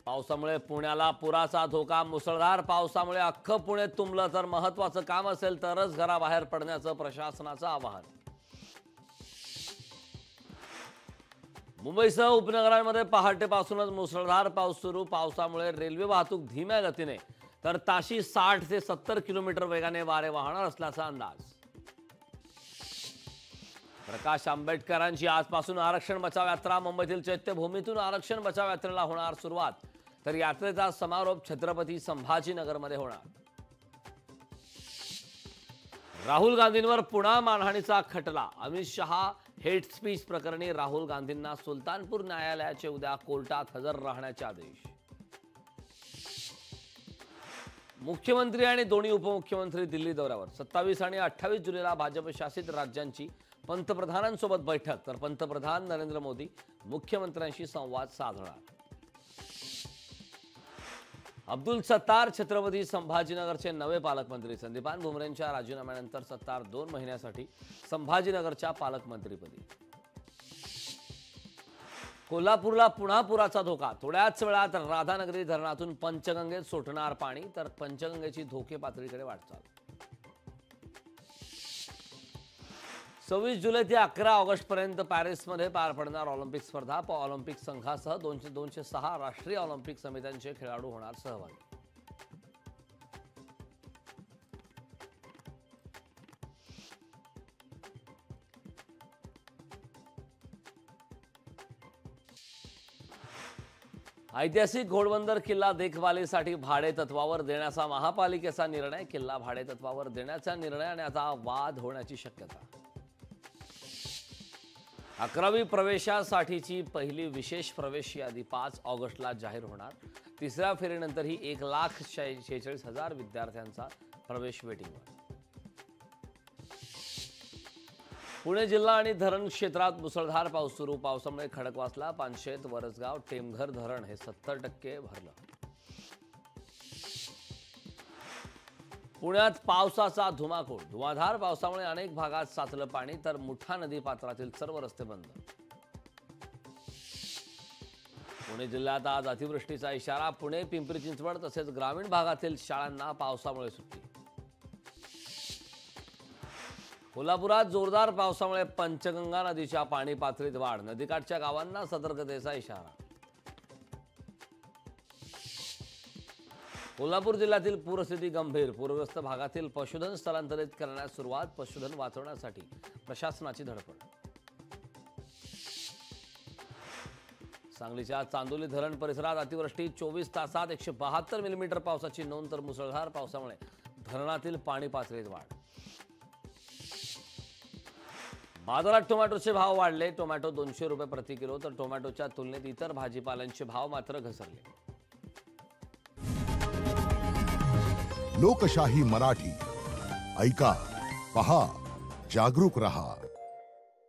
पावसामुळे पुण्याला पुराचा धोका. मुसळधार पावसामुळे अख्खं पुणे तुंबलं तर महत्त्वाचं काम असेल तरच घराबाहेर पडण्याचं प्रशासनाचं आवाहन. मुंबईसह उपनगरांमध्ये पहाटेपासूनच मुसळधार पाऊस सुरू. पावसामुळे रेल्वे वाहतूक धीम्या गतीने तर ताशी 60 ते 70 किलोमीटर वेगाने वारे वाहणार असल्याचा अंदाज. प्रकाश आंबेडकरांची आजपासून आरक्षण बचाव यात्रा. मुंबईतील चैत्यभूमीतून आरक्षण बचाव यात्रेला होणार सुरुवात. तर यात्रेचा समारोप छत्रपती संभाजीनगरमध्ये होणार. राहुल गांधींवर पुन्हा मानहानीचा खटला. अमित शहा हेट स्पीच प्रकरणी राहुल गांधींना सुलतानपूर न्यायालयाचे उद्या कोर्टात हजर राहण्याचे आदेश. मुख्यमंत्री आणि दोन्ही उपमुख्यमंत्री दिल्ली दौऱ्यावर. 27 आणि 28 जुलैला भाजप शासित राज्यांची पंतप्रधानांसोबत बैठक. तर पंतप्रधान नरेंद्र मोदी मुख्यमंत्र्यांशी संवाद साधणार. अब्दुल सत्तार छत्रपती संभाजीनगरचे नवे पालकमंत्री. संदीपान भुमरेंच्या राजीनाम्यानंतर सत्तार 2 महिन्यासाठी संभाजीनगरच्या पालकमंत्रीपदी. कोल्हापूरला पुन्हा पुराचा धोका. थोड्याच वेळात राधानगरी धरणातून पंचगंगेत सुटणार पाणी. तर पंचगंगेची धोके पातळीकडे वाटचाल. 26 जुलै ते 11 ऑगस्ट पर्यंत पॅरिसमध्ये पार पडणार ऑलिम्पिक स्पर्धा. ऑलिम्पिक संघासह 206 राष्ट्रीय ऑलिम्पिक समित्यांचे खेळाडू होणार सहभागी. ऐतिहासिक घोडबंदर किल्ला देखभालीसाठी भाडेतत्वावर देण्याचा महापालिकेचा निर्णय. किल्ला भाडेतत्वावर देण्याचा निर्णय आणि आता वाद होण्याची शक्यता. 11वी प्रवेशासाठीची पहिली विशेष प्रवेश यादी 5 ऑगस्टला जाहीर होणार. तिसऱ्या फेरीनंतर ही 1,46,000 विद्यार्थ्यांचा प्रवेश वेटिंगवर. पुणे जिल्हा आणि धरण क्षेत्रात मुसळधार पाऊस सुरू. पावसामुळे खडकवासला, पानशेत, वरसगाव, टेमघर धरण हे 70% भरलं. पुण्यात पावसाचा धुमाकूळ. धुवाधार पावसामुळे अनेक भागात साचलं पाणी. तर मुठा नदी पात्रातील सर्व रस्ते बंद. पुणे जिल्ह्यात आज अतिवृष्टीचा इशारा. पुणे, पिंपरी चिंचवड तसेच ग्रामीण भागातील शाळांना पावसामुळे सुट्टी. कोल्हापुरात जोरदार पावसामुळे पंचगंगा नदीच्या पाणी पातळीत वाढ. नदीकाठच्या गावांना सतर्कतेचा इशारा. कोल्हापूर जिल्ह्यातील पूरस्थिती गंभीर. पूरग्रस्त भागातील पशुधन स्थलांतरित करण्यास सुरुवात. पशुधन वाचवण्यासाठी प्रशासनाची धडपड. सांगलीच्या चांदोली धरण परिसरात अतिवृष्टी. 24 तासात 172 मिलीमीटर पावसाची नोंद. तर मुसळधार पावसामुळे धरणातील पाणी पातळीत वाढ. बाजारात टोमॅटोचे भाव वाढले. टोमॅटो 200 रुपये प्रति किलो. तर टोमॅटोच्या तुलनेत इतर भाजीपाल्यांचे भाव मात्र घसरले. लोकशाही मराठी ऐका, पहा, जागरूक रहा.